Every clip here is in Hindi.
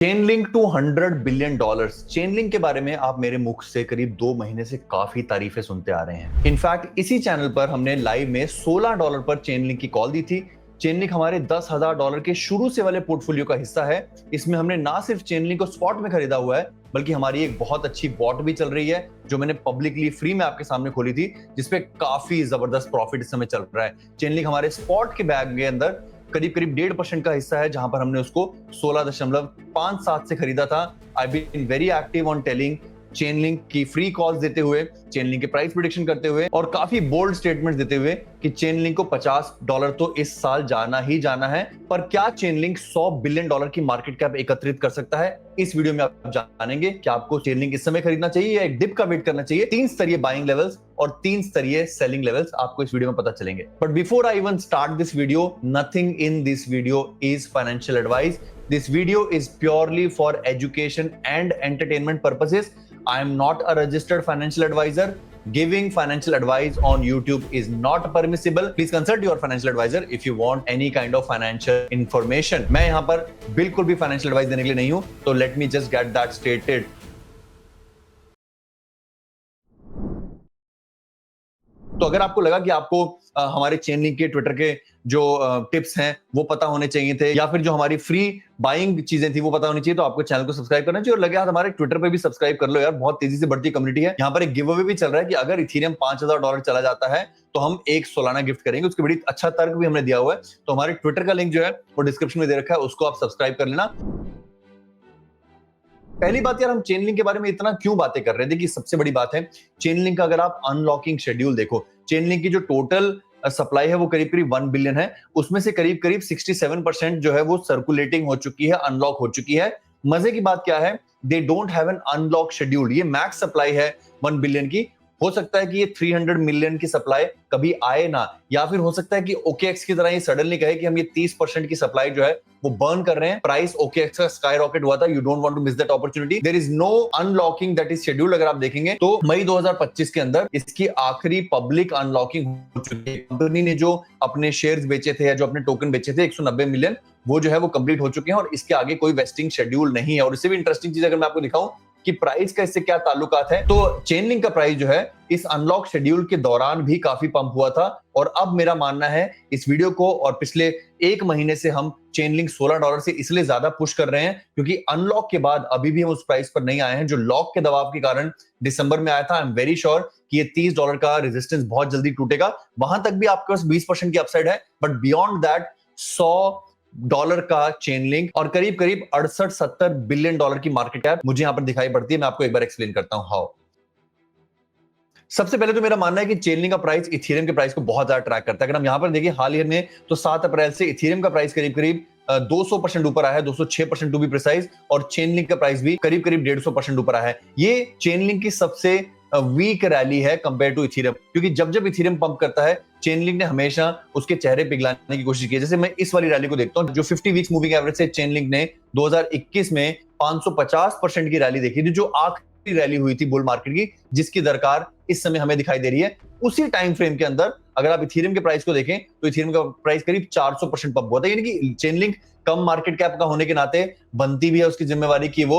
Chainlink to $100 billion. चेनलिंक के बारे में आप मेरे मुख से करीब 2 महीने से काफी तारीफें सुनते आ रहे हैं। इनफैक्ट इसी चैनल पर हमने लाइव में $16 पर चेनलिंक की कॉल दी थी। चेनलिंक हमारे $10,000 के शुरू से वाले पोर्टफोलियो का हिस्सा है। इसमें हमने ना सिर्फ चेनलिंक को स्पॉट में खरीदा हुआ है, बल्कि हमारी एक बहुत अच्छी बॉट भी चल रही है जो मैंने पब्लिकली फ्री में आपके सामने खोली थी, जिसपे काफी जबरदस्त प्रॉफिट इस समय चल रहा है। चेनलिंक हमारे स्पॉट के बैग के अंदर करीब करीब 1.5% का हिस्सा है, जहां पर हमने उसको 16.57 से खरीदा था। I been very active on telling Chainlink की फ्री कॉल्स देते हुए, चेनलिंक के प्राइस प्रेडिक्शन करते हुए और काफी बोल्ड स्टेटमेंट्स देते हुए कि चेनलिंक को $50 तो इस साल जाना ही जाना है। पर क्या चेनलिंक $100 बिलियन की मार्केट कैप एकत्रित कर सकता है? इस वीडियो में आप जानेंगे कि आपको चेनलिंक इस समय खरीदना चाहिए या एक डिप का वेट करना चाहिए। 3 स्तरीय बाइंग लेवल्स और 3 स्तरीय सेलिंग लेवल्स आपको इस वीडियो में पता चलेंगे। But before I even start this video, nothing in this video is financial advice. This video is purely for education and entertainment purposes. I am not a registered financial advisor. Giving financial advice on YouTube is not permissible. Please consult your financial advisor if you want any kind of financial information. मैं यहाँ पर बिल्कुल भी financial advice देने के लिए नहीं हूँ, तो let me just get that stated. तो अगर आपको लगा कि आपको हमारे चेनलिंक के ट्विटर के जो टिप्स हैं वो पता होने चाहिए थे, या फिर जो हमारी फ्री बाइंग चीजें थी वो पता होनी चाहिए, तो आपको चैनल को सब्सक्राइब करना चाहिए। और लगे हाथ हमारे ट्विटर पे भी सब्सक्राइब कर लो यार, बहुत तेजी से बढ़ती कम्युनिटी है। यहाँ पर एक गिव अवे भी चल रहा है कि अगर इथेरियम $5,000 चला जाता है तो हम एक सोलाना गिफ्ट करेंगे। उसकी बड़ी अच्छा तर्क भी हमने दिया हुआ है। तो हमारे ट्विटर का लिंक जो है वो डिस्क्रिप्शन में दे रखा है, उसको आप सब्सक्राइब कर लेना। पहली बात यार, हम चेनलिंक के बारे में इतना क्यों बातें कर रहे हैं? देखिए, सबसे बड़ी बात है चेनलिंक का अगर आप अनलॉकिंग शेड्यूल देखो, चेनलिंक की जो टोटल सप्लाई है वो करीब करीब 1 बिलियन है। उसमें से करीब करीब 67% जो है वो सर्कुलेटिंग हो चुकी है, अनलॉक हो चुकी है। मजे की बात क्या है, they don't have an unlock schedule. ये मैक्स सप्लाई है 1 बिलियन की। हो सकता है कि ये 300 मिलियन की सप्लाई कभी आए ना, या फिर हो सकता है कि OKX की तरह ये सडनली कहे कि हम ये 30% की सप्लाई जो है वो बर्न कर रहे हैं। प्राइस OKX का स्काई रॉकेट हुआ था। You don't want to miss that opportunity. There is no unlocking that is scheduled. अगर आप देखेंगे तो मई 2025 के अंदर इसकी आखिरी पब्लिक अनलॉकिंग हो चुकी है। कंपनी ने जो अपने शेयर्स बेचे थे या जो अपने टोकन बेचे थे 190 मिलियन, वो जो है वो कंप्लीट हो चुके हैं और इसके आगे कोई वेस्टिंग शेड्यूल नहीं है। और इससे भी इंटरेस्टिंग चीज अगर मैं आपको दिखाऊं कि प्राइस का इससे क्या ताल्लुकात है, तो चेनलिंक का प्राइस जो है इस अनलॉक शेड्यूल के दौरान भी काफी पंप हुआ था। और अब मेरा मानना है इस वीडियो को और पिछले 1 महीने से हम चेनलिंक $16 से इसलिए ज्यादा पुश कर रहे हैं क्योंकि अनलॉक के बाद अभी भी हम उस प्राइस पर नहीं आए हैं जो लॉक के दबाव के कारण दिसंबर में आया था। आई एम वेरी श्योर कि ये $30 का रेजिस्टेंस बहुत जल्दी टूटेगा। वहां तक भी आपके पास 20% की अपसाइड है, बट बियॉन्ड दैट $100 का चेनलिंक और करीब करीब 68-70 बिलियन डॉलर की मार्केट कैप मुझे यहां पर दिखाई पड़ती है। मैं आपको एक बार एक्सप्लेन करता हूं हाउ। सबसे पहले तो मेरा मानना है कि चेनलिंक का प्राइस इथेरियम के प्राइस को बहुत ज्यादा ट्रैक करता है। अगर हम यहां पर देखिए हाल ही में, तो 7 अप्रैल से इथेरियम का प्राइस करीब करीब 200% ऊपर आया है, 206% टू बी प्रिसाइज, और चेनलिंक का प्राइस भी करीब करीब 150% ऊपर आया है। ये चेनलिंक की सबसे वीक रैली है कंपेयर टू इथेरियम, क्योंकि जब जब इथेरियम पंप करता है चेनलिंक ने हमेशा उसके चेहरे पिघलाने की कोशिश की है। जैसे मैं इस वाली रैली को देखता हूं, जो 50 वीक्स मूविंग एवरेज से चेनलिंक ने 2021 में 550% की रैली देखी थी, जो आखिरी रैली हुई थी बुल मार्केट की, जिसकी दरकार इस समय हमें दिखाई दे रही है। उसी टाइम फ्रेम के अंदर अगर आप इथेरियम के प्राइस को देखें तो इथेरियम का प्राइस करीब 400% पंप हुआ था। यानी कि चेनलिंक कम मार्केट कैप का होने के नाते बनती भी है उसकी जिम्मेवारी कि वो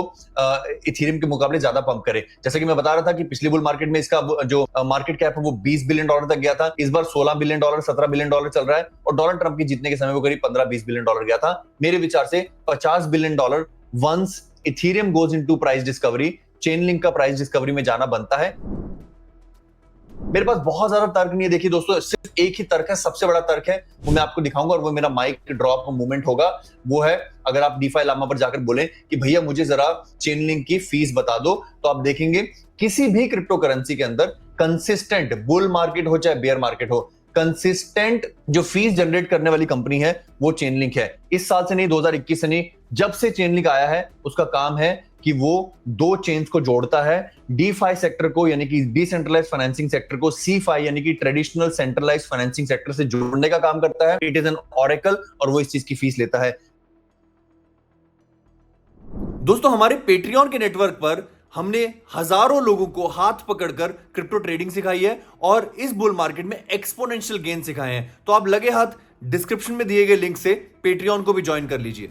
इथेरियम के मुकाबले ज्यादा पंप करे। जैसे कि मैं बता रहा था कि पिछली बुल मार्केट में इसका जो मार्केट कैप है वो $20 बिलियन तक गया था। इस बार $16 बिलियन, $17 बिलियन चल रहा है, और डोनाल्ड ट्रंप के जीतने के समय वो करीब $15-20 बिलियन गया था। मेरे विचार से $50 billion once Ethereum goes into price discovery, Chainlink का प्राइस डिस्कवरी में जाना बनता है। मेरे पास बहुत ज्यादा तर्क नहीं है। देखिए दोस्तों, सिर्फ एक ही तर्क है, सबसे बड़ा तर्क है, वो मैं आपको दिखाऊंगा, और वो मेरा माइक ड्रॉप मूवमेंट होगा। वो है, अगर आप डीफाई लामा पर जाकर बोलें कि भैया मुझे जरा चेनलिंक की फीस बता दो, तो आप देखेंगे किसी भी क्रिप्टो करेंसी के अंदर कंसिस्टेंट, बुल मार्केट हो चाहे बेयर मार्केट हो, कंसिस्टेंट जो फीस जनरेट करने वाली कंपनी है वो चेनलिंक है। इस साल से नहीं, 2021 से नहीं, जब से चेनलिंक आया है उसका काम है कि वो 2 चेन्स को जोड़ता है। डीफाई सेक्टर को, यानी कि डिसेंट्रलाइज्ड फाइनेंसिंग सेक्टर को, सीफाई यानी कि ट्रेडिशनल सेंट्रलाइज्ड फाइनेंसिंग सेक्टर से जोड़ने का काम करता है। इट इज एन ऑरेकल, और वो इस चीज की फीस लेता है। दोस्तों, हमारे पेट्रियन के नेटवर्क पर हमने हजारों लोगों को हाथ पकड़कर क्रिप्टो ट्रेडिंग सिखाई है और इस बुल मार्केट में एक्सपोनेंशियल गेन सिखाए हैं। तो आप लगे हाथ डिस्क्रिप्शन में दिए गए लिंक से पेट्रियन को भी ज्वाइन कर लीजिए।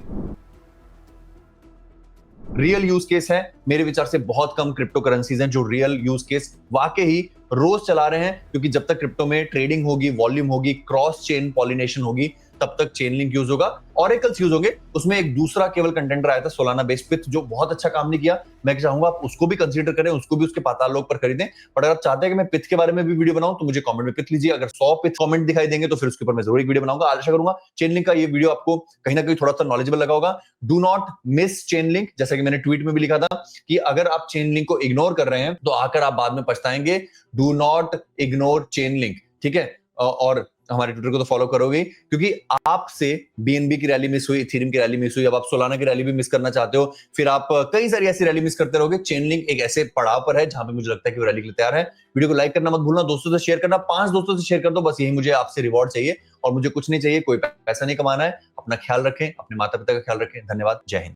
रियल यूज केस है। मेरे विचार से बहुत कम क्रिप्टो करेंसीज हैं जो रियल यूज केस वाकई ही रोज चला रहे हैं, क्योंकि जब तक क्रिप्टो में ट्रेडिंग होगी, वॉल्यूम होगी, क्रॉस चेन पॉलिनेशन होगी, तब तक चेनलिंक यूज होगा, ऑरेकल्स यूज होंगे। उसमें एक दूसरा केवल कंटेंडर आया था सोलाना बेस्ड पिथ, जो बहुत अच्छा काम नहीं किया। मैं चाहूंगा आप उसको भी कंसीडर करें, उसको भी उसके पाताल लोक पर खरीदें। पर अगर आप चाहते हैं कि मैं पिथ के बारे में भी वीडियो बनाऊं तो मुझे कमेंट में पिथ लीजिए। अगर 100 पिथ कमेंट दिखाई देंगे तो फिर उसके ऊपर मैं जरूर एक वीडियो बनाऊंगा। आशा करूंगा चेनलिंक का ये वीडियो आपको कहीं ना कहीं थोड़ा सा नॉलेजेबल लगा होगा। डू नॉट मिस चेनलिंक, जैसा कि मैंने ट्वीट में भी लिखा था कि अगर आप चेनलिंक को इग्नोर कर रहे हैं तो आकर आप बाद में पछताएंगे। डू नॉट इग्नोर चेनलिंक, ठीक है। और हमारे ट्विटर को तो फॉलो करोगे, क्योंकि आपसे बीएनबी की रैली मिस हुई, इथेरियम की रैली मिस हुई, अब आप सोलाना की रैली भी मिस करना चाहते हो, फिर आप कई सारी ऐसी रैली मिस करते रहोगे। चेनलिंक एक ऐसे पड़ाव पर है जहां पे मुझे लगता है कि वो रैली के लिए तैयार है। वीडियो को लाइक करना मत भूलना, दोस्तों से शेयर करना, 5 दोस्तों से शेयर कर दो, बस यही मुझे आपसे रिवॉर्ड चाहिए और मुझे कुछ नहीं चाहिए, कोई पैसा नहीं कमाना है। अपना ख्याल रखें, अपने माता पिता का ख्याल रखें। धन्यवाद, जय हिंद।